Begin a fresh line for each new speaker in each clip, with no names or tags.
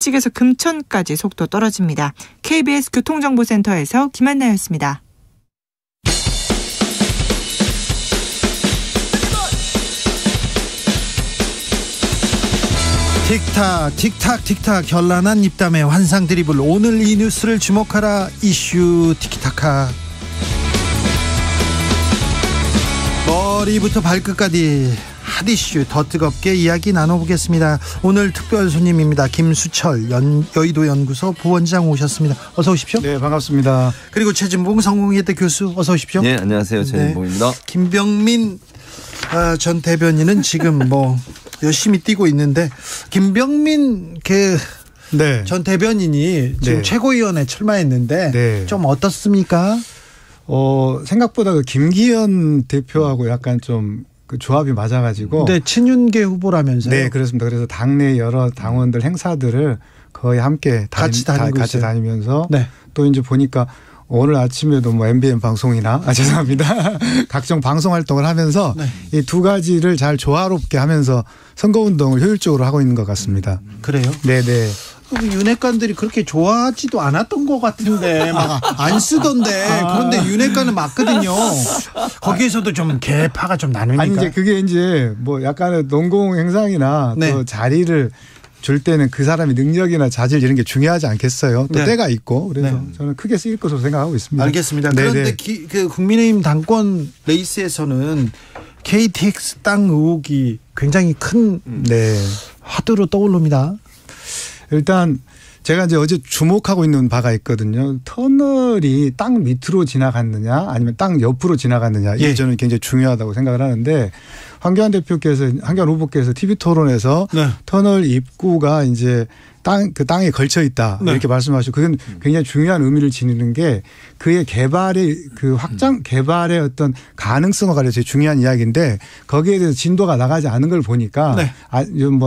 북측에서 금천까지 속도 떨어집니다. KBS 교통정보센터에서 김한나였습니다.
틱탁 틱탁 틱탁 현란한 입담의 환상 드리블. 오늘 이 뉴스를 주목하라. 이슈 티키타카. 머리부터 발끝까지 핫 이슈 더 뜨겁게 이야기 나눠보겠습니다. 오늘 특별 손님입니다. 김수철 여의도 연구소 부원장 오셨습니다. 어서 오십시오.
네, 반갑습니다.
그리고 최진봉 성공회대 교수 어서 오십시오.
네, 안녕하세요. 최진봉입니다.
네. 김병민 전 대변인은 지금 열심히 뛰고 있는데, 김병민 전 대변인이 지금 최고위원회 출마했는데
네.
좀 어떻습니까?
생각보다 그 김기현 대표하고 약간 좀 그 조합이 맞아가지고.
네, 친윤계 후보라면서요?
네, 그렇습니다. 그래서 당내 여러 당원들 행사들을 거의 함께
같이
다니면서
네.
또 이제 보니까 오늘 아침에도 MBN 방송이나 죄송합니다. 각종 방송 활동을 하면서
네.
이 두 가지를 잘 조화롭게 하면서 선거운동을 효율적으로 하고 있는 것 같습니다.
그래요?
네네.
윤핵관들이 그렇게 좋아하지도 않았던 것 같은데 막 안 쓰던데. 그런데 윤핵관은 맞거든요. 거기에서도 좀 개파가 좀 나누니까.
아니 이제 그게 이제 약간의 농공 행상이나
네.
또 자리를 줄 때는 그 사람의 능력이나 자질 이런 게 중요하지 않겠어요. 또
네.
때가 있고. 그래서
네.
저는 크게 쓰일 것으로 생각하고 있습니다.
알겠습니다.
네네.
그런데 그 국민의힘 당권 레이스에서는 KTX 땅 의혹이 굉장히 큰 화두로 떠오릅니다.
일단 제가 이제 어제 주목하고 있는 바가 있거든요. 터널이 땅 밑으로 지나갔느냐 아니면 땅 옆으로 지나갔느냐. 이게 저는 굉장히 중요하다고 생각을 하는데, 황교안 후보께서 TV 토론에서
네.
터널 입구가 이제 그 땅에 걸쳐 있다.
네.
이렇게 말씀하시고, 그건 굉장히 중요한 의미를 지니는 게 그의 확장 개발의 어떤 가능성과 관련해서 중요한 이야기인데, 거기에 대해서 진도가 나가지 않은 걸 보니까
네.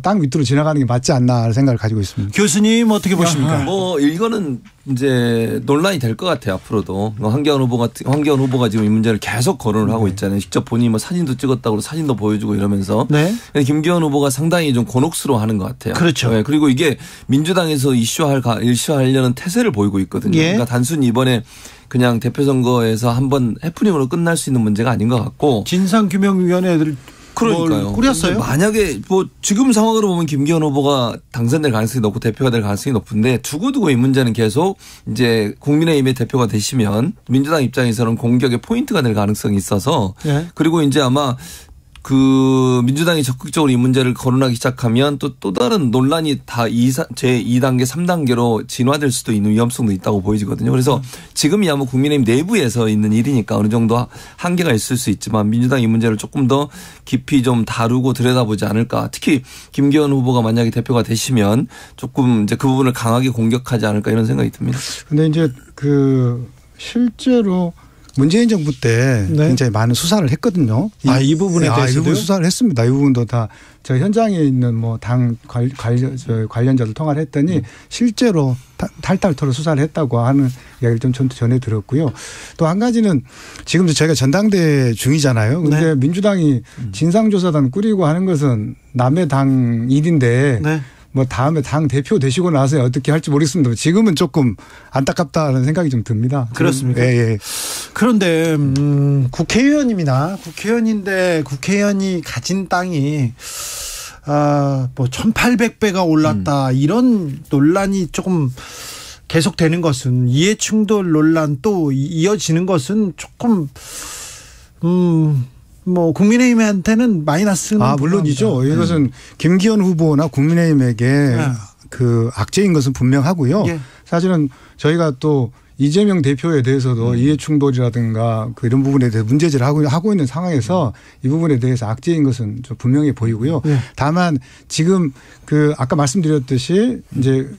땅 밑으로 지나가는 게 맞지 않나 하는 생각을 가지고 있습니다.
교수님 어떻게 보십니까?
이거는 이제 논란이 될 것 같아요. 앞으로도 황교안 후보가 지금 이 문제를 계속 거론을 하고 있잖아요. 직접 본인이 사진도 찍었다고 사진도 보여주고 이러면서.
네.
김기현 후보가 상당히 좀 곤혹스러워하는 것 같아요.
그렇죠.
네. 그리고 이게 민주당에서 이슈하려는 태세를 보이고 있거든요.
예.
그러니까 단순히 이번에 그냥 대표 선거에서 한번 해프닝으로 끝날 수 있는 문제가 아닌 것 같고.
진상규명위원회를
그러니까요.
꾸렸어요?
만약에 지금 상황으로 보면 김기현 후보가 당선될 가능성이 높고 대표가 될 가능성이 높은데, 두고두고 이 문제는 계속 이제 국민의힘의 대표가 되시면 민주당 입장에서는 공격의 포인트가 될 가능성이 있어서.
네.
그리고 이제 아마 민주당이 적극적으로 이 문제를 거론하기 시작하면 또 다른 논란이 다 제2단계, 3단계로 진화될 수도 있는 위험성도 있다고 보이거든요. 그래서 지금이 아마 국민의힘 내부에서 있는 일이니까 어느 정도 한계가 있을 수 있지만, 민주당 이 문제를 조금 더 깊이 좀 다루고 들여다보지 않을까. 특히 김기현 후보가 만약에 대표가 되시면 조금 이제 그 부분을 강하게 공격하지 않을까, 이런 생각이 듭니다.
근데 이제 실제로 문재인 정부 때 굉장히 많은 수사를 했거든요.
이 부분에 대해서도요?
이 부분 수사를 했습니다. 이 부분도 다 저 현장에 있는 당 관련자들 통화를 했더니 실제로 탈탈 털어 수사를 했다고 하는 이야기를 좀 전해 들었고요. 또 한 가지는 지금도 저희가 전당대 중이잖아요. 그런데
네.
민주당이 진상조사단 꾸리고 하는 것은 남의 당 일인데
네.
다음에 당 대표 되시고 나서 어떻게 할지 모르겠습니다. 지금은 조금 안타깝다는 생각이 좀 듭니다.
그렇습니까?
예.
그런데 국회의원인데 국회의원이 가진 땅이 1800배가 올랐다, 이런 논란이 조금 계속되는 것은, 이해충돌 논란 또 이어지는 것은 조금 국민의힘한테는 마이너스는
물론이죠. 이것은 김기현 후보나 국민의힘에게 악재인 것은 분명하고요.
예.
사실은 저희가 또 이재명 대표에 대해서도 이해충돌이라든가 이런 부분에 대해서 문제제를 하고 있는 상황에서 이 부분에 대해서 악재인 것은 좀 분명해 보이고요.
예.
다만 지금 아까 말씀드렸듯이 이제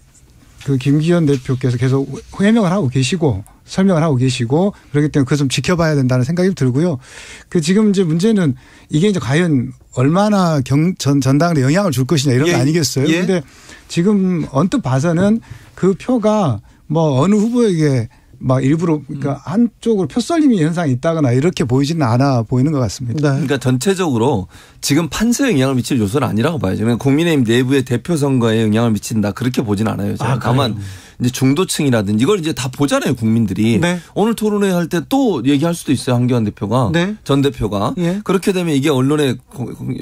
김기현 대표께서 계속 해명을 하고 계시고 설명을 하고 계시고, 그렇기 때문에 그것 좀 지켜봐야 된다는 생각이 들고요. 지금 이제 문제는 이게 이제 과연 얼마나 전당에 영향을 줄 것이냐, 이런 거 아니겠어요? 그런데 지금 언뜻 봐서는 그 표가 어느 후보에게 막 일부러 그러니까 한쪽으로 표썰림이 현상이 있다거나 이렇게 보이지는 않아 보이는 것 같습니다.
네.
그러니까 전체적으로 지금 판세에 영향을 미칠 요소는 아니라고 봐야죠. 그러니까 국민의힘 내부의 대표 선거에 영향을 미친다 그렇게 보지는 않아요. 제가. 다만 이제 중도층이라든지 이걸 이제 다 보잖아요 국민들이.
네.
오늘 토론회 할 때 또 얘기할 수도 있어요 한교안 대표가.
네.
전 대표가.
예.
그렇게 되면 이게 언론에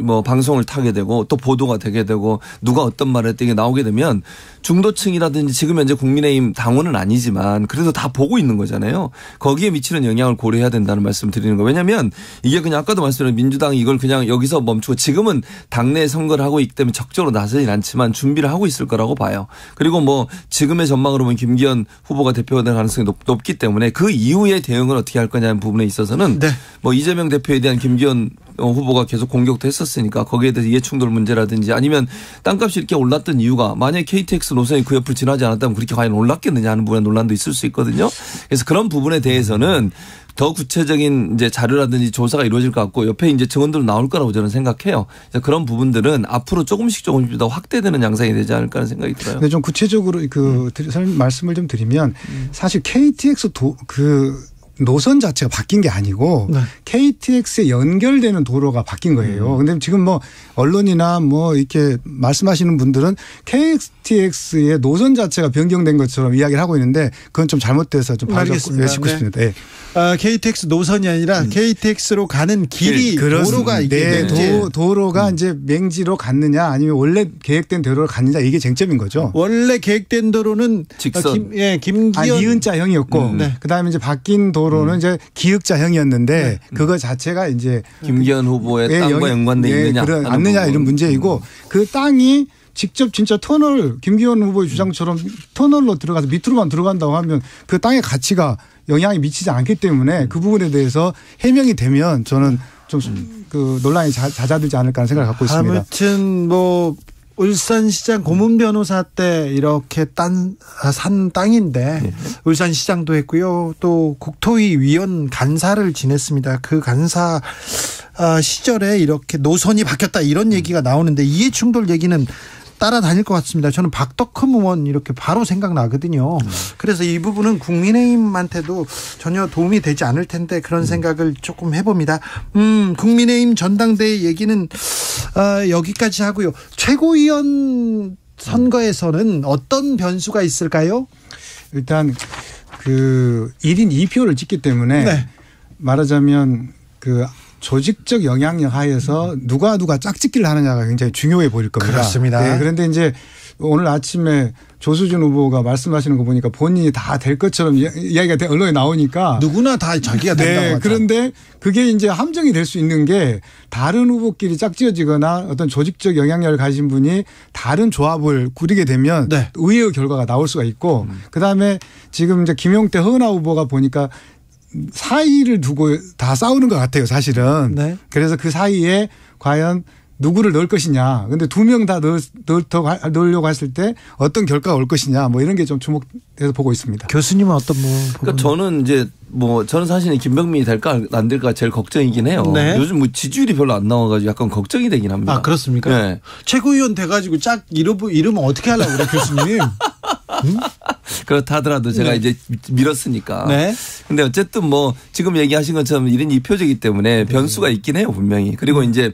뭐 방송을 타게 되고 또 보도가 되게 되고 누가 어떤 말을 했던 게 나오게 되면 중도층이라든지 지금 현재 국민의힘 당원은 아니지만 그래도 다 보고 있는 거잖아요. 거기에 미치는 영향을 고려해야 된다는 말씀을 드리는 거예요. 왜냐하면 이게 그냥 아까도 말씀드린 민주당이 이걸 그냥 여기서 멈추고 지금은 당내 선거를 하고 있기 때문에 적극적으로 나서진 않지만 준비를 하고 있을 거라고 봐요. 그리고 뭐 지금의 전망으로 보면 김기현 후보가 대표가 될 가능성이 높기 때문에 그 이후의 대응을 어떻게 할 거냐는 부분에 있어서는
네.
뭐 이재명 대표에 대한 김기현 후보가 계속 공격도 했었으니까 거기에 대해서 이해충돌 문제라든지 아니면 땅값이 이렇게 올랐던 이유가 만약에 KTX 노선이 그 옆을 지나지 않았다면 그렇게 과연 올랐겠느냐 하는 부분에 논란도 있을 수 있거든요. 그래서 그런 부분에 대해서는 더 구체적인 이제 자료라든지 조사가 이루어질 것 같고 옆에 이제 증언들 나올 거라고 저는 생각해요. 그래서 그런 부분들은 앞으로 조금씩 더 확대되는 양상이 되지 않을까 하는 생각이 들어요.
네, 좀 구체적으로 말씀을 좀 드리면 사실 KTX 노선 자체가 바뀐 게 아니고
네.
KTX에 연결되는 도로가 바뀐 거예요. 근데 지금 뭐 언론이나 뭐 이렇게 말씀하시는 분들은 KTX의 노선 자체가 변경된 것처럼 이야기를 하고 있는데 그건 좀 잘못돼서 좀
알겠습니다.
짚고 싶습니다. 네.
KTX 노선이 아니라 KTX로 가는 길이 도로가 이게
도로가 이제 맹지로 갔느냐 아니면 원래 계획된 도로로 갔느냐 이게 쟁점인 거죠.
원래 계획된 도로는
직선.
김기현
니은자형이었고
네.
그다음에 이제 바뀐 도로는 이제 기역자형이었는데 그거 자체가 이제
김기현 후보의 땅과 연관돼 있느냐
않느냐 이런 문제이고 그 땅이 직접 진짜 터널 김기현 후보의 주장처럼 터널로 들어가서 밑으로만 들어간다고 하면 그 땅의 가치가 영향이 미치지 않기 때문에 그 부분에 대해서 해명이 되면 저는 좀 그 논란이 잦아들지 않을까 하는 생각을 갖고 있습니다.
아무튼 뭐 울산시장 고문 변호사 때 이렇게 산 땅인데 울산시장도 했고요. 또 국토위 위원 간사를 지냈습니다. 그 간사 시절에 이렇게 노선이 바뀌었다 이런 얘기가 나오는데 이해충돌 얘기는 따라다닐 것 같습니다. 저는 박덕흠 의원 이렇게 바로 생각나거든요. 그래서 이 부분은 국민의힘한테도 전혀 도움이 되지 않을 텐데 그런 생각을 조금 해봅니다. 국민의힘 전당대회 얘기는 여기까지 하고요. 최고위원 선거에서는 어떤 변수가 있을까요?
일단 그 1인 2표를 찍기 때문에
네.
말하자면 그 조직적 영향력 하에서 누가 짝짓기를 하느냐가 굉장히 중요해 보일 겁니다.
그렇습니다.
네, 그런데 이제 오늘 아침에 조수준 후보가 말씀하시는 거 보니까 본인이 다 될 것처럼 이야기가 언론에 나오니까
누구나 다 자기가 된다고 하죠.
그런데 그게 이제 함정이 될 수 있는 게 다른 후보끼리 짝지어지거나 어떤 조직적 영향력을 가진 분이 다른 조합을 꾸리게 되면
네.
의외의 결과가 나올 수가 있고 그다음에 지금 이제 김용태 허은하 후보가 보니까 사이를 두고 다 싸우는 것 같아요, 사실은.
네.
그래서 그 사이에 과연 누구를 넣을 것이냐. 근데 2명 다 넣으려고 했을 때 어떤 결과가 올 것이냐. 뭐 이런 게 좀 주목돼서 보고 있습니다.
교수님은 어떤
그러니까 저는 이제 저는 사실 김병민이 될까 안 될까 제일 걱정이긴 해요.
네.
요즘 뭐 지지율이 별로 안 나와가지고 약간 걱정이 되긴 합니다.
아, 그렇습니까?
네.
최고위원 돼가지고 짝 이러면 어떻게 하려고 그래, 교수님?
그렇다 하더라도 제가
네.
이제 밀었으니까.
네.
근데 어쨌든 지금 얘기하신 것처럼 1인 2표제이기 때문에 변수가 있긴 해요, 분명히. 그리고 이제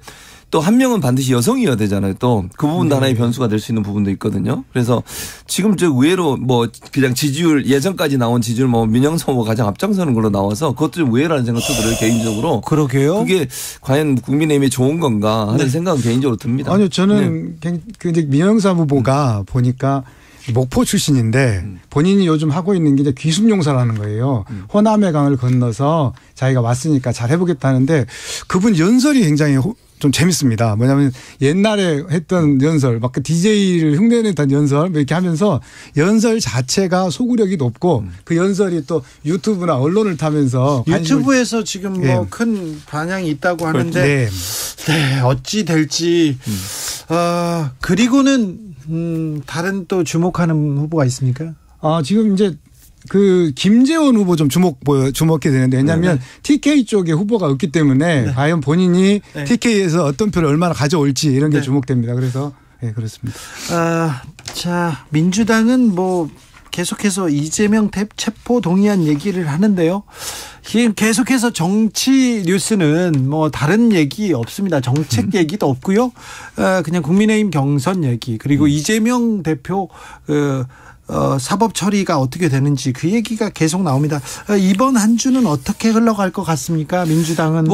또 한 명은 반드시 여성이어야 되잖아요. 또 그 부분도 하나의 변수가 될 수 있는 부분도 있거든요. 그래서 지금 의외로 그냥 지지율 예전까지 나온 지지율 민영선 후보 가장 앞장서는 걸로 나와서 그것도 좀 의외라는 생각도 들어요, 개인적으로.
그러게요.
그게 과연 국민의힘이 좋은 건가 하는 생각은 개인적으로 듭니다.
아니요, 저는 이제 민영삼 후보가 보니까 목포 출신인데 본인이 요즘 하고 있는 게 이제 귀순용사라는 거예요. 호남의 강을 건너서 자기가 왔으니까 잘 해보겠다는데 그분 연설이 굉장히 좀 재밌습니다. 뭐냐면 옛날에 했던 연설, 막 그 DJ를 흉내냈던 연설 이렇게 하면서 연설 자체가 소구력이 높고 그 연설이 또 유튜브나 언론을 타면서
유튜브에서 지금 큰 반향이 있다고 하는데 네, 어찌 될지 그리고는 다른 또 주목하는 후보가 있습니까?
지금 이제 그 김재원 후보 좀 주목해 되는데 왜냐하면 TK 쪽에 후보가 없기 때문에 과연 본인이 TK에서 어떤 표를 얼마나 가져올지 이런 게 주목됩니다. 그래서 그렇습니다.
자, 민주당은 계속해서 이재명 체포 동의안 얘기를 하는데요. 계속해서 정치 뉴스는 뭐 다른 얘기 없습니다. 정책 얘기도 없고요. 그냥 국민의힘 경선 얘기 그리고 이재명 대표 사법 처리가 어떻게 되는지 그 얘기가 계속 나옵니다. 이번 한 주는 어떻게 흘러갈 것 같습니까? 민주당은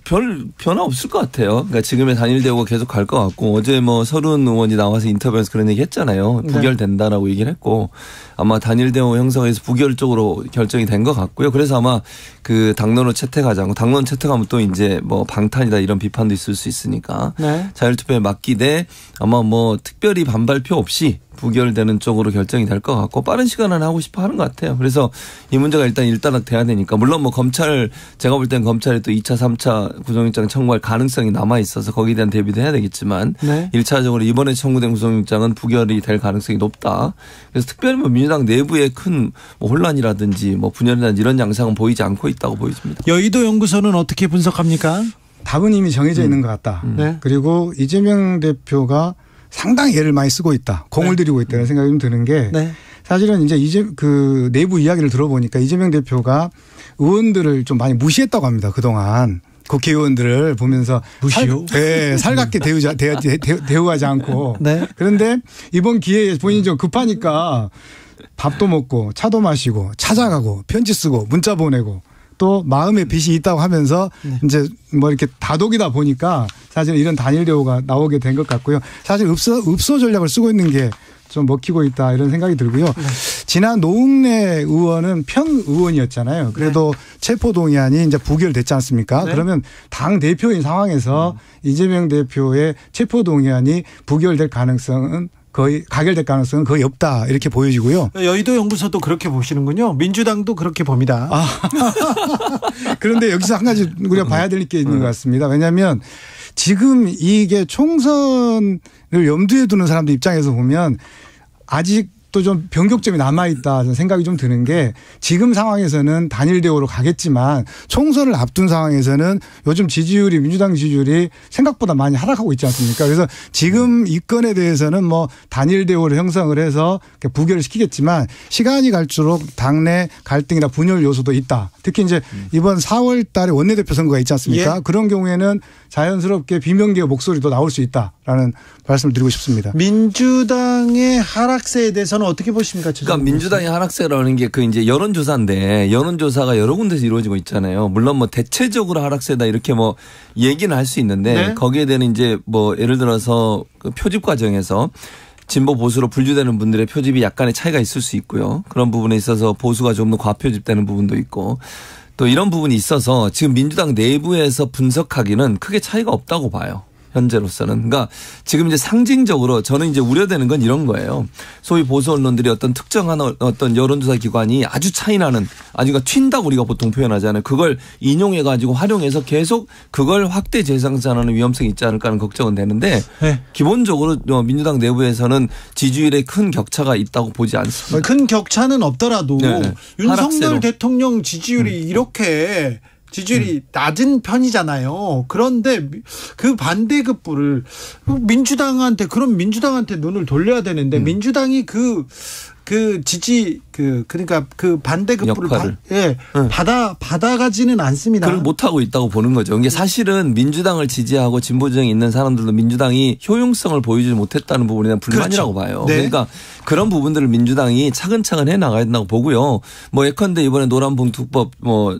별 변화 없을 것 같아요. 그러니까 지금의 단일 대우가 계속 갈 것 같고 어제 서른 의원이 나와서 인터뷰에서 그런 얘기 했잖아요. 부결된다라고 얘기를 했고 아마 단일 대우 형성에서 부결 쪽으로 결정이 된 것 같고요. 그래서 아마 그 당론을 채택하지 않고 당론 채택하면 또 이제 방탄이다 이런 비판도 있을 수 있으니까
네.
자율투표에 맡기되 아마 특별히 반발표 없이 부결되는 쪽으로 결정이 될 것 같고 빠른 시간 안에 하고 싶어 하는 것 같아요. 그래서 이 문제가 일단 일단락돼야 되니까 물론 검찰 제가 볼 땐 검찰이 또 2차 3차 구속영장 청구할 가능성이 남아 있어서 거기에 대한 대비도 해야 되겠지만
네.
1차적으로 이번에 청구된 구속영장은 부결이 될 가능성이 높다. 그래서 특별히 민주당 내부에 큰 혼란이라든지 분열이라든지 이런 양상은 보이지 않고 있다고 보여집니다.
여의도 연구소는 어떻게 분석합니까?
답은 이미 정해져 있는 것 같다.
네.
그리고 이재명 대표가 상당히 애를 많이 쓰고 있다. 공을 들이고 있다는 생각이 좀 드는 게
네.
사실은 이제 그 내부 이야기를 들어보니까 이재명 대표가 의원들을 좀 많이 무시했다고 합니다. 그동안. 국회의원들을 보면서
무시요?
살갑게 대우하지 않고.
네.
그런데 이번 기회에 본인이 좀 급하니까 밥도 먹고 차도 마시고 찾아가고 편지 쓰고 문자 보내고 또 마음에 빚이 있다고 하면서 이제 이렇게 다독이다 보니까 사실 이런 단일 대우가 나오게 된 것 같고요. 사실 읍소 전략을 쓰고 있는 게 좀 먹히고 있다 이런 생각이 들고요. 네. 지난 노웅래 의원은 편 의원이었잖아요. 그래도 체포 동의안이 이제 부결됐지 않습니까? 네. 그러면 당 대표인 상황에서 이재명 대표의 체포 동의안이 부결될 가능성은 가결될 가능성은 거의 없다 이렇게 보여지고요.
여의도 연구소도 그렇게 보시는군요. 민주당도 그렇게 봅니다.
그런데 여기서 한 가지 우리가 봐야 될 게 있는 것 같습니다. 왜냐하면 지금 이게 총선을 염두에 두는 사람들 입장에서 보면 아직도 좀 변곡점이 남아있다 생각이 좀 드는 게 지금 상황에서는 단일 대우로 가겠지만 총선을 앞둔 상황에서는 요즘 민주당 지지율이 생각보다 많이 하락하고 있지 않습니까? 그래서 지금 이 건에 대해서는 단일 대우를 형성을 해서 부결을 시키겠지만 시간이 갈수록 당내 갈등이나 분열 요소도 있다. 특히 이제 이번 4월 달에 원내대표 선거가 있지 않습니까?
예.
그런 경우에는 자연스럽게 비명계의 목소리도 나올 수 있다라는 말씀을 드리고 싶습니다.
민주당의 하락세에 대해서는 어떻게 보십니까?
그러니까 민주당의 하락세라는 게 이제 여론조사인데 여론조사가 여러 군데서 이루어지고 있잖아요. 물론 대체적으로 하락세다 이렇게 얘기는 할 수 있는데
네.
거기에 대한 이제 예를 들어서 그 표집 과정에서 진보 보수로 분류되는 분들의 표집이 약간의 차이가 있을 수 있고요. 그런 부분에 있어서 보수가 좀 더 과표집되는 부분도 있고 또 이런 부분이 있어서 지금 민주당 내부에서 분석하기는 크게 차이가 없다고 봐요. 현재로서는. 그러니까 지금 이제 상징적으로 저는 이제 우려되는 건 이런 거예요. 소위 보수 언론들이 어떤 특정한 어떤 여론조사 기관이 아주 차이나는 아주가 튄다고 우리가 보통 표현하잖아요. 그걸 인용해 가지고 활용해서 계속 그걸 확대 재생산하는 위험성이 있지 않을까 하는 걱정은 되는데
네.
기본적으로 민주당 내부에서는 지지율에 큰 격차가 있다고 보지 않습니다.
큰 격차는 없더라도
네.
윤석열
하락세로.
대통령 지지율이 이렇게 지지율이 낮은 편이잖아요. 그런데 그 반대급부를 민주당한테 눈을 돌려야 되는데 민주당이 그러니까 그 반대급부를 받아가지는 않습니다.
그걸 못하고 있다고 보는 거죠. 이게 사실은 민주당을 지지하고 진보정이 있는 사람들도 민주당이 효용성을 보여주지 못했다는 부분에 대한 불만이라고
그렇죠.
봐요.
네.
그러니까 그런 부분들을 민주당이 차근차근 해나가야 된다고 보고요. 예컨대 이번에 노란봉투법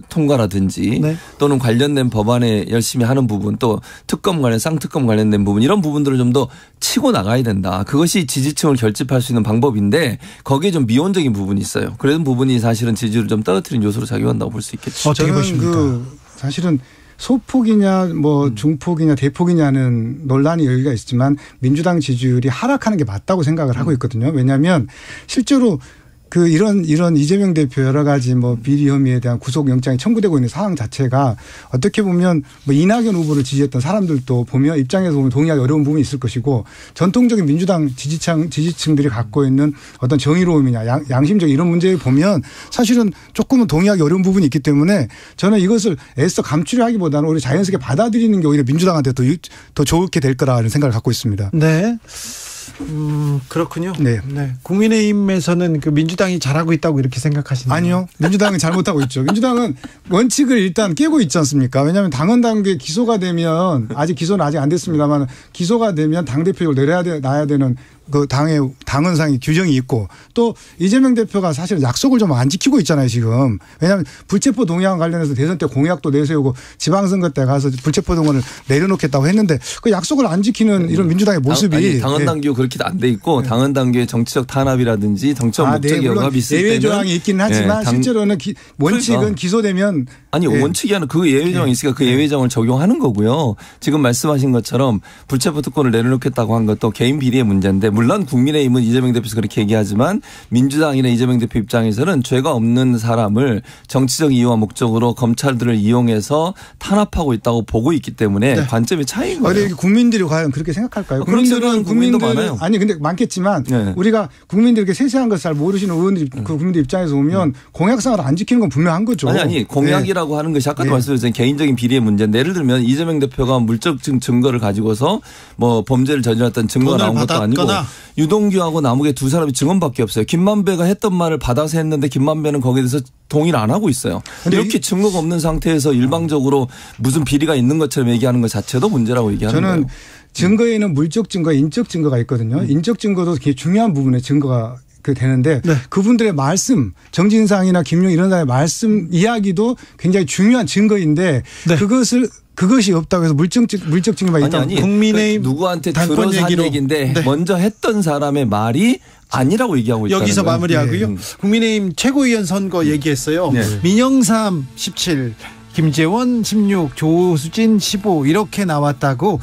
통과라든지
네.
또는 관련된 법안에 열심히 하는 부분 또 특검 관련 쌍특검 관련된 부분 이런 부분들을 좀 더 치고 나가야 된다. 그것이 지지층을 결집할 수 있는 방법인데 거기에 좀 미온적인 부분이 있어요. 그런 부분이 사실은 지지율을 좀 떨어뜨린 요소로 작용한다고 볼 수 있겠죠.
어떻게 보십니까?
사실은 소폭이냐 중폭이냐 대폭이냐는 논란이 여기가 있지만 민주당 지지율이 하락하는 게 맞다고 생각을 하고 있거든요. 왜냐하면 실제로 이런 이재명 대표 여러 가지 비리 혐의에 대한 구속영장이 청구되고 있는 상황 자체가 어떻게 보면 이낙연 후보를 지지했던 사람들도 보면 입장에서 보면 동의하기 어려운 부분이 있을 것이고 전통적인 민주당 지지층들이 갖고 있는 어떤 정의로움이냐 양심적 이런 문제에 보면 사실은 조금은 동의하기 어려운 부분이 있기 때문에 저는 이것을 애써 감추려 하기보다는 오히려 자연스럽게 받아들이는 게 오히려 민주당한테 더 좋게 될 거라는 생각을 갖고 있습니다.
네. 그렇군요.
네.
국민의힘에서는 그 민주당이 잘하고 있다고 이렇게 생각하시나요?
아니요. 민주당은 잘못하고 있죠. 민주당은 원칙을 일단 깨고 있지 않습니까? 왜냐하면 당헌 단계 기소가 되면 기소는 아직 안 됐습니다만 기소가 되면 당대표를 놔야 되는 그 당헌상의 규정이 있고 또 이재명 대표가 사실 약속을 좀 안 지키고 있잖아요, 지금. 왜냐하면 불체포 동의안 관련해서 대선 때 공약도 내세우고 지방선거 때 가서 불체포 동의안을 내려놓겠다고 했는데 그 약속을 안 지키는 이런 민주당의 모습이.
당헌 당규 그렇게 안 돼 있고 당헌 당규의 정치적 탄압이라든지 정치적 목적이 억압이 있을 때는
예외 조항이 있기는 하지만 실제로는 원칙은 그러니까. 기소되면
원칙이 아니라 그 예외 조항이 있으니까 그 예외 조항을 적용하는 거고요. 지금 말씀하신 것처럼 불체포 특권을 내려놓겠다고 한 것도 개인 비리의 문제인데 물론 국민의힘은 이재명 대표에서 그렇게 얘기하지만 민주당이나 이재명 대표 입장에서는 죄가 없는 사람을 정치적 이유와 목적으로 검찰들을 이용해서 탄압하고 있다고 보고 있기 때문에 관점의 차이인 거예요.
국민들이 과연 그렇게 생각할까요?
국민도 많아요.
아니 근데 많겠지만 우리가 국민들에게 세세한 것을 잘 모르시는 의원들이 그 국민들 입장에서 보면 공약상을 안 지키는 건 분명한 거죠.
아니 공약이라고 하는 것이 아까도 말씀드렸잖아요. 개인적인 비리의 문제인데 예를 들면 이재명 대표가 물적 증거를 가지고서 뭐 범죄를 저질렀던 증거가 나온 것도 아니고 유동규하고 남욱의 두 사람이 증언밖에 없어요. 김만배가 했던 말을 받아서 했는데 김만배는 거기에 대해서 동의를 안 하고 있어요. 이렇게 증거가 없는 상태에서 일방적으로 무슨 비리가 있는 것처럼 얘기하는 것 자체도 문제라고 얘기하는 거예요. 저는
증거에는 물적 증거, 인적 증거가 있거든요. 인적 증거도 되게 중요한 부분의 증거가 되는데 그분들의 말씀, 정진상이나 김용 이런 사람의 말씀 이야기도 굉장히 중요한 증거인데 그것이 없다고 해서 물적 증거가 있다.
아니 국민의힘 누구한테 들어서 한 얘기인데 먼저 했던 사람의 말이 아니라고 얘기하고 있다는
여기서
거예요.
마무리하고요. 국민의힘 최고위원 선거 얘기했어요. 민영삼 17, 김재원 16, 조수진 15 이렇게 나왔다고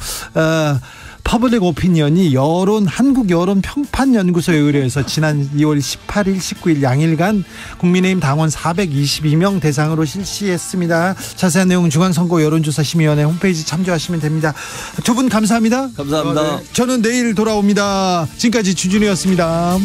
퍼블릭 오피니언이 한국 여론 평판 연구소에 의뢰해서 지난 2월 18일, 19일 양일간 국민의힘 당원 422명 대상으로 실시했습니다. 자세한 내용 중앙선거 여론조사심의위원회 홈페이지 참조하시면 됩니다. 두 분 감사합니다.
감사합니다.
저는 내일 돌아옵니다. 지금까지 주진우였습니다.